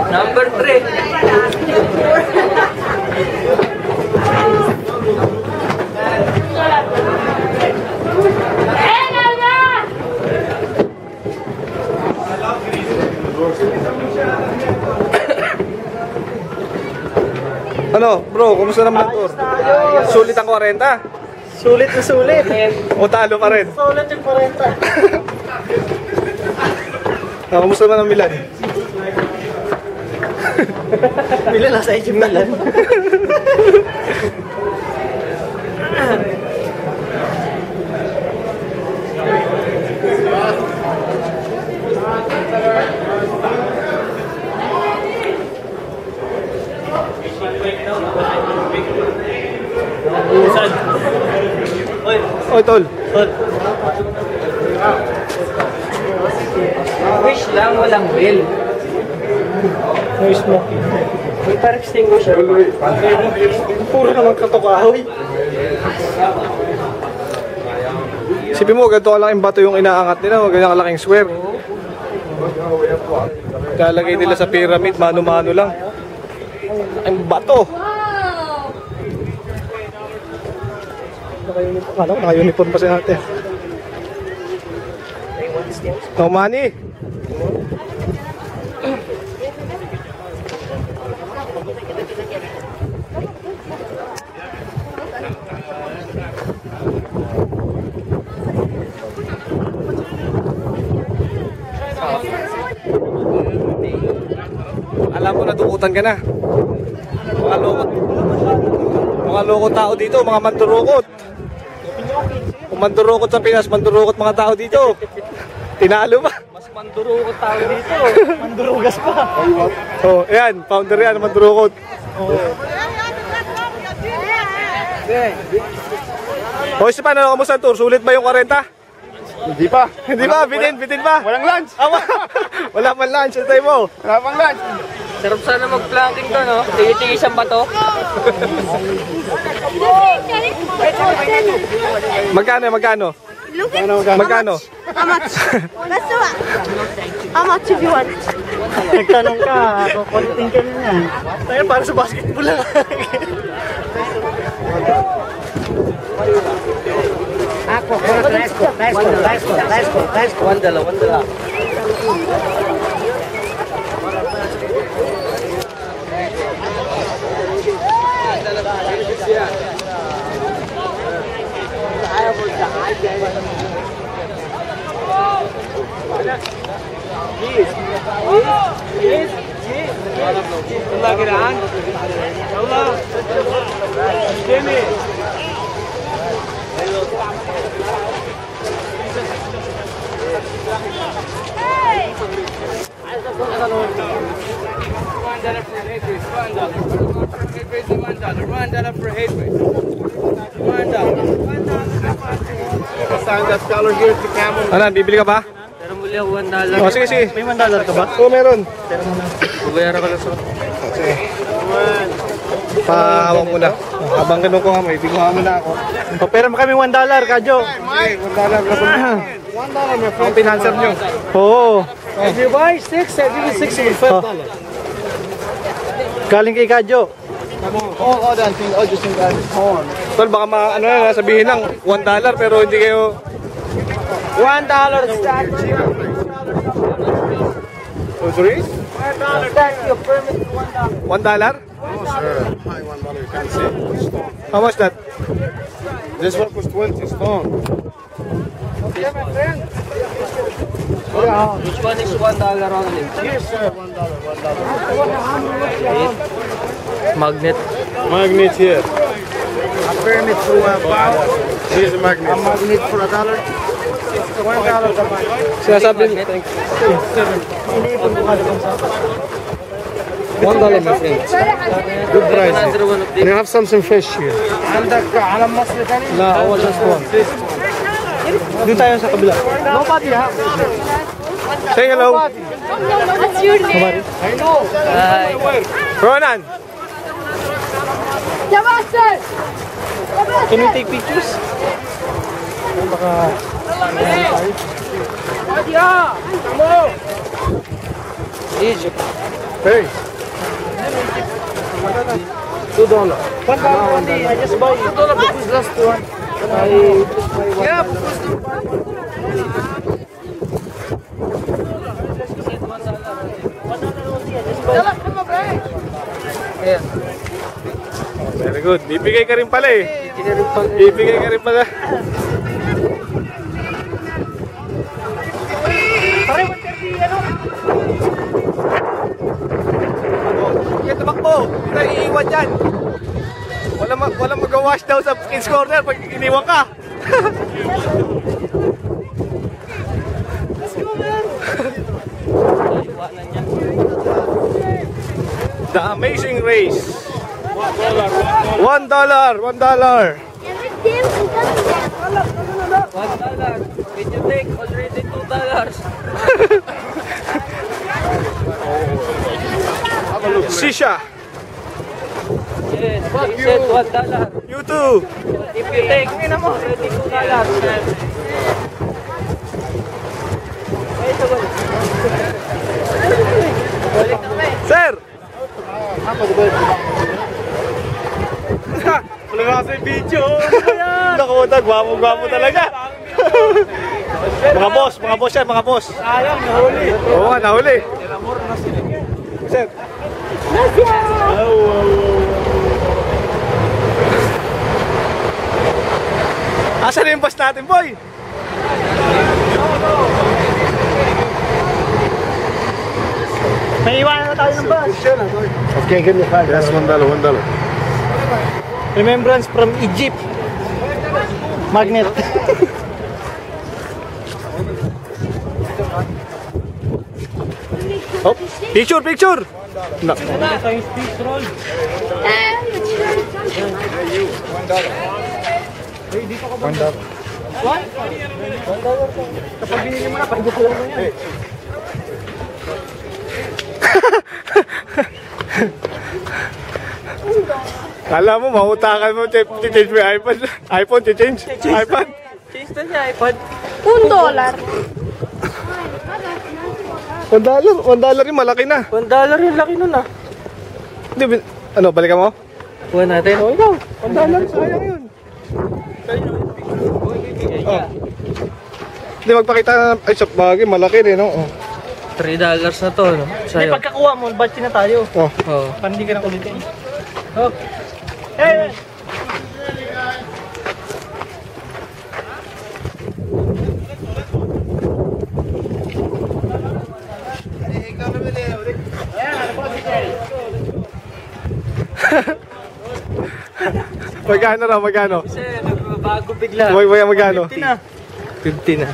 Number 3. Ano, bro, kumusta naman ang tour? Sulit ang 40? Sulit na sulit. O talo pa rin? Sulit yung 40. Kumusta naman ang Milan? Milan nasa AC Milan. Oy, tol. Wish lang, walang will. No smoking. May parang extinguisher. Puro naman katokahoy. Sipin mo, ganito kalaking bato yung inaangat nila, ganyan kalaking square. Kalagay nila sa pyramid, mano-mano lang. Ang bato. Akala ko naka-uniform pa si ate. No money. Alam mo, nadukutan ka na. Mga lokot tao dito, mga mandurukot. Kung mandurukot sa Pinas, mandurukot mga tao dito. Tinalo ba? Mas mandurukot tao dito. Mandurugas pa. Oh, ayan, founder yan, mandurukot. Oh, si paano, kamusta ang tour? Sulit ba yung 40? Hindi pa. Hindi ba? Bitin ba? Walang lunch. Wala man lunch, antay mo. Wala pang lunch. Sarap sana mag-planking to, no? Tigi-tigisan ba to? Magkano? Magkano? How much? How much if you want? Nagtanong ka, kukulitin ka na yan. Tayo para sa basketball lang. Ako, let's go. Wandala. Allah giraan. Allah. Demi. $1 for Hateway. Sign that scholar here to Camel. Ano, bibili ka ba? Pero muli ako $1. Oh, sige. May $1 ka ba? Oo, meron. Babayaran ka lang sa... Sige. Pahawak mo na. Habang ganun ko nga mo, ibigwa mo na ako. Papera mo kami $1, Kadyo. Okay, $1 na po. $1 my friend. Ang pinanser nyo. Oo. If you buy 6, I give you 6 with $5. Galing kay Kadyo. Oh, then just in that horn. Tol, baka ano na, sabihin lang $1 pero hindi kayo... $1 start. Oh, sorry? Thank you. Permit $1. $1? Oh, sir. Hi, $1. You can't see. How much that? This one was 20 stone. Okay, my friend. Which one is $1 only? Yes, sir. $1. Magnet. Magnet here. A permit for $1. Here's a magnet. A magnet for $1. $1 the magnet. Sinasabi niyo. $1 my friend. Good price. And you have some fish here. عندك علم مصري ثاني؟ لا, all just one. Doon tayo sa kabila. Nobody has. Say hello. What's your name? I know. Hi. Ronan. Sebastian! Can we take pictures? Baka... Egypt. Hey. $2. $1 only. I just buy $2 because last one. I just buy $1. Yeah. Yeah. Very good. Bibigay ka rin pala eh. Bibigay ka rin pala. Pare, 130 ano? Yan, tumakbo. Hindi tayo iiwan dyan. Walang mag-wash daw sa kids corner pag iniwan ka. The Amazing Race. $1. $1. $1. Can you take already $2? Sisha. Yes, he said $1. You too. If you take already $2. Sir. Wala nga sa video. Naku, gwapo talaga. Mga boss yan, mga boss. Sayang, nahuli. Oo nga, nahuli. Sir. Asan na yung boss natin, boy? May iwanan na tayo ng bus. Okay, give me $5. That's $1. Remembrance from Egypt. Magnet. Oh, picture. No. Kapag binili mo na, pahigit lang mo yan. Kala mo, mahutakan mo, change mo yung iPad. iPhone, change. iPad. Change na niya iPad. $1. $1 rin, malaki na. $1 yung laki nun ah. Hindi, ano, balikan mo? Kuha natin. Oh, ikaw. $1, sayang yun. Oh. Hindi, magpakita na, ay, sa bagay, malaki rin, no? Oh. $3 na to, no? Hindi, Sa'yo. pagkakuha mo, batch na tayo. Oh. Oh. Para hindi ka na kulitin. Oh. Hey! Magkano? Kasi nagbabago bigla. Magkano? 50 na. 50 na.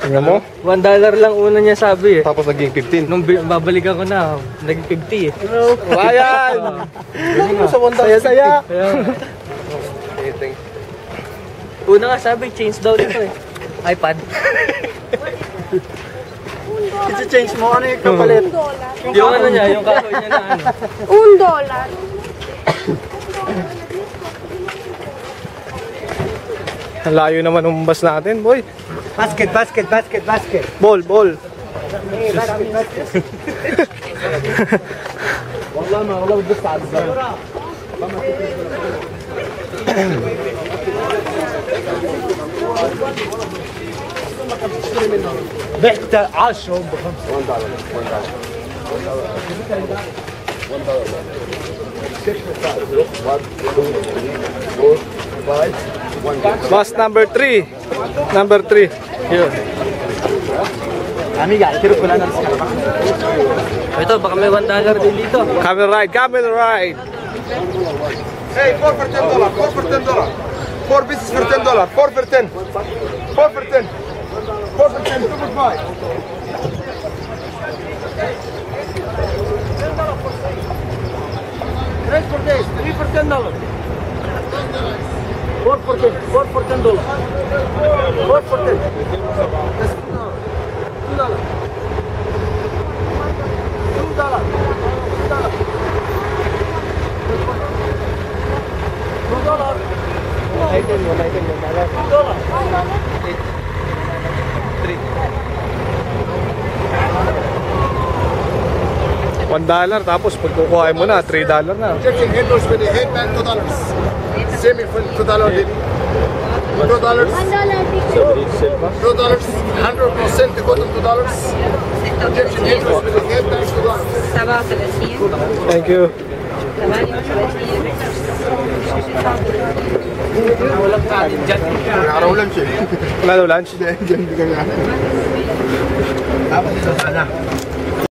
Tingnan mo? $1 lang una niya sabi eh. Tapos naging 15. Nung babalikan ko na, naging 50 eh. Ayan! Saya-saya. Kaya, una nga sabi, change daw dito eh. iPad. Isi-change mo, ano yung kapalit? Yung ano niya, yung kahoy niya na ano. $1. Ang layo naman ng bus natin, boy. Basket. Ball. بعت 10 Bus number 3. Yun. Amiga, tiro ko lang ng Ito, baka may $1 din dito. Camel ride. Hey, 4 for $10. 4 for $10. 4 pieces for $10. 4 for 10. 4 for 10. 4 for 10. 2 for 5. Rest for days, 3 for $10. 4 for 10. 4 for $10. 4 for 10. That's $2. $1 tapos pag kukuhain mo na, $3 na. Egyptian handles with the headband, $2. Semi for $2. $2. $2. 100% cotton $2. Egyptian handles with the headband, $2. 37 Thank you. 38 Araw lang siya. Wala daw lunch? Hindi kami. Dapat dito sana.